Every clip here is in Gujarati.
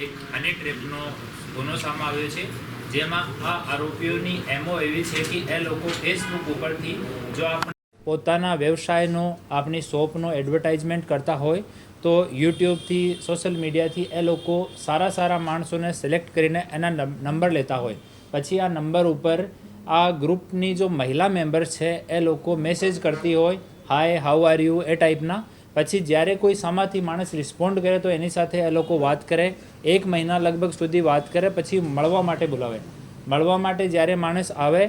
એક હની ટ્રેપનો ગુનો સામે આવ્યો છે, જેમાં આ આરોપીઓની એમઓ એવી છે કે એ લોકો ફેસબુક ઉપરથી જો આપણે પોતાના વ્યવસાયનો આપણી શોપનો એડવર્ટાઇઝમેન્ટ કરતા હોય તો યુટ્યુબથી સોશિયલ મીડિયાથી એ લોકો સારા માણસોને સિલેક્ટ કરીને એના નંબર લેતા હોય, પછી આ નંબર ઉપર આ ગ્રુપની જો મહિલા મેમ્બર છે એ લોકો મેસેજ કરતી હોય, હાય હાઉ આર યુ એ ટાઈપના. પછી જ્યારે કોઈ સામાથી માણસ રિસ્પોન્ડ કરે તો એની સાથે એ લોકો વાત કરે, 1 મહિના લગભગ સુધી વાત કરે, પછી મળવા માટે બોલાવે. મળવા માટે જ્યારે માણસ આવે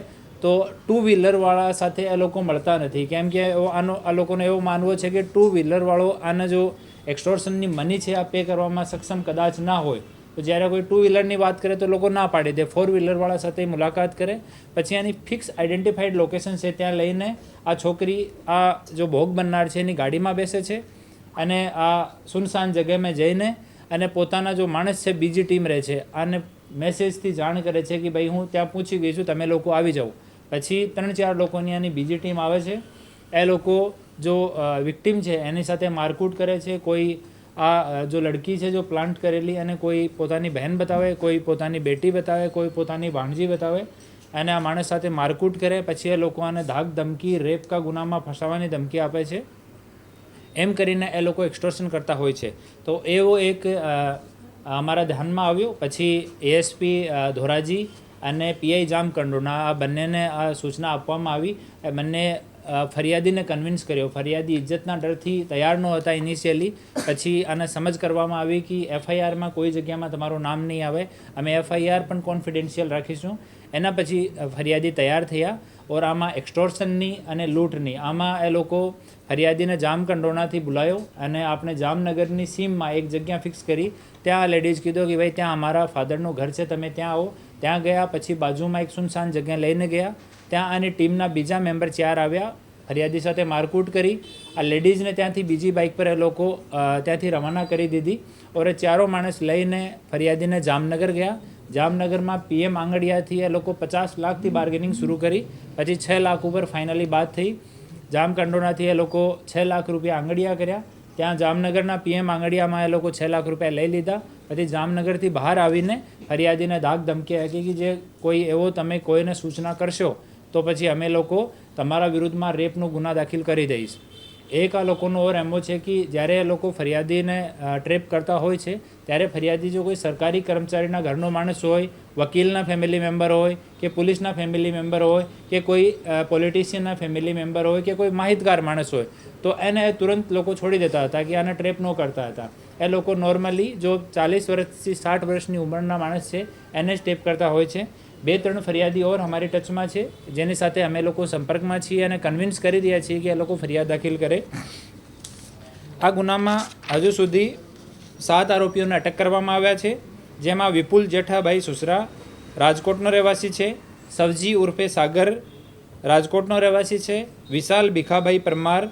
તો 2 વ્હીલરવાળા સાથે એ લોકો મળતા નથી, કેમ કે આ લોકોનો એવો માનવો છે કે 2 વ્હીલરવાળો આને જો એક્સટોર્શનની મની છે આ પે કરવામાં સક્ષમ કદાચ ના હોય તો જ્યારે કોઈ 2 વ્હીલરની વાત કરે તો લોકો ના પાડી દે, 4 વ્હીલરવાળા સાથે મુલાકાત કરે. પછી આની ફિક્સ આઈડેન્ટિફાઈડ લોકેશન છે, ત્યાં લઈને આ છોકરી આ જો ભોગ બનનાર છે એની ગાડીમાં બેસે છે અને આ સુનસાન જગ્યામાં જઈને અને પોતાના જો માણસ છે બીજી ટીમ રહે છે આને મેસેજથી જાણ કરે છે કે ભાઈ હું ત્યાં પૂછી ગઈ છું, તમે લોકો આવી જાઓ. પછી 3-4 લોકોની આની બીજી ટીમ આવે છે. એ લોકો જો વિક્ટિમ છે એની સાથે મારકૂટ કરે છે. કોઈ આ જો લડકી છે જો પ્લાન્ટ કરેલી અને કોઈ પોતાની બહેન બતાવે, કોઈ પોતાની બેટી બતાવે, કોઈ પોતાની ભાણજી બતાવે અને આ માણસ સાથે મારકૂટ કરે. પછી એ લોકો આને ધાક ધમકી, રેપ કા ગુનામાં ફસાવાની ધમકી આપે છે. એમ કરીને એ લોકો એક્સટોર્શન કરતા હોય છે. તો એવો એક અમારા ધ્યાનમાં આવ્યો. પછી એએસપી ધોરાજી અને પીઆઈ જામકંડોના આ બંનેને આ સૂચના આપવામાં આવી. એ બંને ફરિયાદીને કન્વિન્સ કર્યો. ફરિયાદી ઇજ્જતના ડરથી તૈયાર ન હતા ઇનિશિયલી. પછી આને સમજ કરવામાં આવી કે એફઆઈઆરમાં કોઈ જગ્યામાં તમારું નામ નહીં આવે, અમે એફઆઈઆર પણ કોન્ફિડેન્શિયલ રાખીશું. એના પછી ફરિયાદી તૈયાર થયા. ઓર આમાં એક્સટોર્શનની અને લૂંટની આમાં એ લોકો ફરિયાદીને જામકંડોનાથી બોલાયો અને આપણે જામનગરની સીમમાં એક જગ્યા ફિક્સ કરી. ત્યાં લેડીઝ કીધો કે ભાઈ ત્યાં અમારા ફાધરનું ઘર છે, તમે ત્યાં આવો. ત્યાં ગયા. પછી બાજુમાં એક સુનસાન જગ્યા લઈને ગયા. ત્યાં આની ટીમના બીજા મેમ્બર 4 આવ્યા, ફરિયાદી સાથે મારકૂટ કરી. આ લેડીઝને ત્યાંથી બીજી બાઇક પર એ લોકો ત્યાંથી રવાના કરી દીધી. ઓર એ 4 માણસ લઈને ફરિયાદીને જામનગર ગયા. જામનગરમાં પીએમ આંગડિયાથી એ લોકો 50 લાખથી બાર્ગેનિંગ શરૂ કરી. પછી 6 લાખ ઉપર ફાઇનલી બાદ થઈ. જામકંડોનાથી એ લોકો 6 લાખ રૂપિયા આંગડિયા કર્યા. ત્યાં જામનગરના પીએમ આંગડિયામાં એ લોકો 6 લાખ રૂપિયા લઈ લીધા. પછી જામનગરથી બહાર આવીને ફરિયાદીને ધાક ધમકી આપી કે જે કોઈ એવો તમે કોઈને સૂચના કરશો તો પછી અમે લોકો તમારા વિરુદ્ધમાં રેપનો ગુના દાખલ કરી દઈશ. એક આ લોકોનો ઓર એમો છે કે જ્યારે એ લોકો ફરિયાદીને ટ્રેપ કરતા હોય છે ત્યારે ફરિયાદી જો કોઈ સરકારી કર્મચારીના ઘરનો માણસ હોય, વકીલના ફેમિલી મેમ્બર હોય કે પોલીસના ફેમિલી મેમ્બર હોય કે કોઈ પોલિટિશિયનના ફેમિલી મેમ્બર હોય કે કોઈ માહિતગાર માણસ હોય તો એને તુરંત લોકો છોડી દેતા હતા કે આને ટ્રેપ ન કરતા હતા. એ લોકો નોર્મલી જો 40 વર્ષથી 60 વર્ષની ઉંમરના માણસ છે એને જ ટ્રેપ કરતા હોય છે. 2-3 ફરિયાદી ઓર અમારી ટચમાં છે જેની સાથે અમે લોકો સંપર્કમાં છીએ અને કન્વિન્સ કરી રહ્યા છીએ કે એ લોકો ફરિયાદ દાખલ કરે. આ ગુનામાં હજુ સુધી 7 આરોપીઓને અટક કરવામાં આવ્યા છે, જેમાં વિપુલ જેઠાભાઈ સુસરા રાજકોટનો રહેવાસી છે, સવજી ઉર્ફે સાગર રાજકોટનો રહેવાસી છે, વિશાલ ભીખાભાઈ પરમાર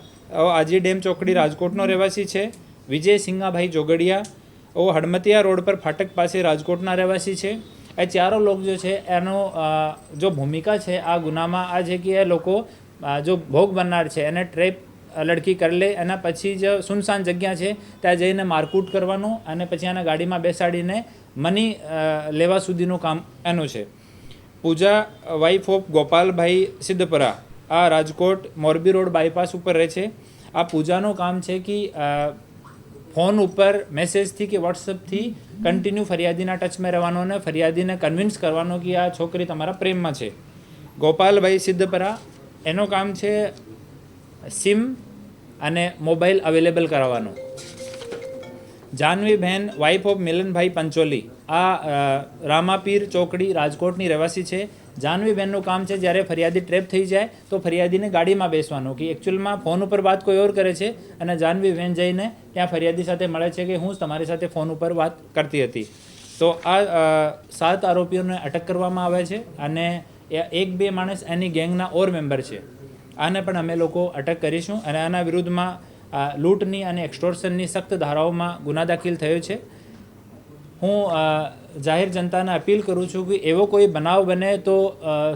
આજી ડેમ ચોકડી રાજકોટનો રહેવાસી છે, વિજય સિંગાભાઈ જોગડિયા હડમતિયા રોડ પર ફાટક પાસે રાજકોટના રહેવાસી છે. એ 4 લોકો જો છે એનો જો ભૂમિકા છે આ ગુનામાં આ છે કે એ લોકો જો ભોગ બનનાર છે એને ટ્રેપ લડકી કરી લે, એના પછી જ સુનસાન જગ્યા છે ત્યાં જઈને મારકૂટ કરવાનું અને પછી આને ગાડીમાં બેસાડીને મની લેવા સુધીનું કામ એનું છે. પૂજા વાઇફ ઓફ ગોપાલભાઈ સિદ્ધપરા આ રાજકોટ મોરબી રોડ બાયપાસ ઉપર રહે છે. આ પૂજાનું કામ છે કે ફોન ઉપર મેસેજથી કે વોટ્સઅપથી કન્ટિન્યુ ફરિયાદીના ટચમાં રહેવાનો અને ફરિયાદીને કન્વિન્સ કરવાનો કે આ છોકરી તમારા પ્રેમમાં છે. ગોપાલભાઈ સિદ્ધપરા એનું કામ છે સિમ અને મોબાઈલ અવેલેબલ કરાવવાનો. જાનવીબહેન વાઇફ ઓફ મિલનભાઈ પંચોલી આ રામાપીર ચોકડી રાજકોટની રહેવાસી છે. જાનવીબહેનનું કામ છે જ્યારે ફરિયાદી ટ્રેપ થઈ જાય તો ફરિયાદીને ગાડીમાં બેસવાનું કે એકચ્યુઅલમાં ફોન ઉપર વાત કોઈ ઓર કરે છે અને જાનવીબહેન જઈને ત્યાં ફરિયાદી સાથે મળે છે કે હું તમારી સાથે ફોન ઉપર વાત કરતી હતી. તો આ 7 આરોપીઓને અટક કરવામાં આવે છે અને 1-2 માણસ એની ગેંગના ઓર મેમ્બર છે. આને પણ અમે લોકો અટક કરીશું અને આના વિરુદ્ધમાં લૂંટની અને એક્સટોર્શનની સખ્ત ધારાઓમાં ગુના દાખલ થયો છે. હું જાહેર જનતાને અપીલ કરું છું કે એવો કોઈ બનાવ બને તો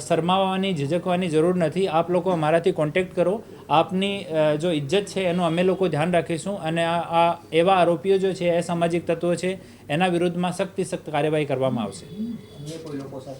શરમાવાની ઝીઝકવાની જરૂર નથી. આપ લોકો અમારાથી કોન્ટેક્ટ કરો. આપની જો ઇજ્જત છે એનું અમે લોકો ધ્યાન રાખીશું અને આ એવા આરોપીઓ જો છે અસામાજિક તત્વો છે એના વિરુદ્ધમાં સખ્તથી સખ્ત કાર્યવાહી કરવામાં આવશે.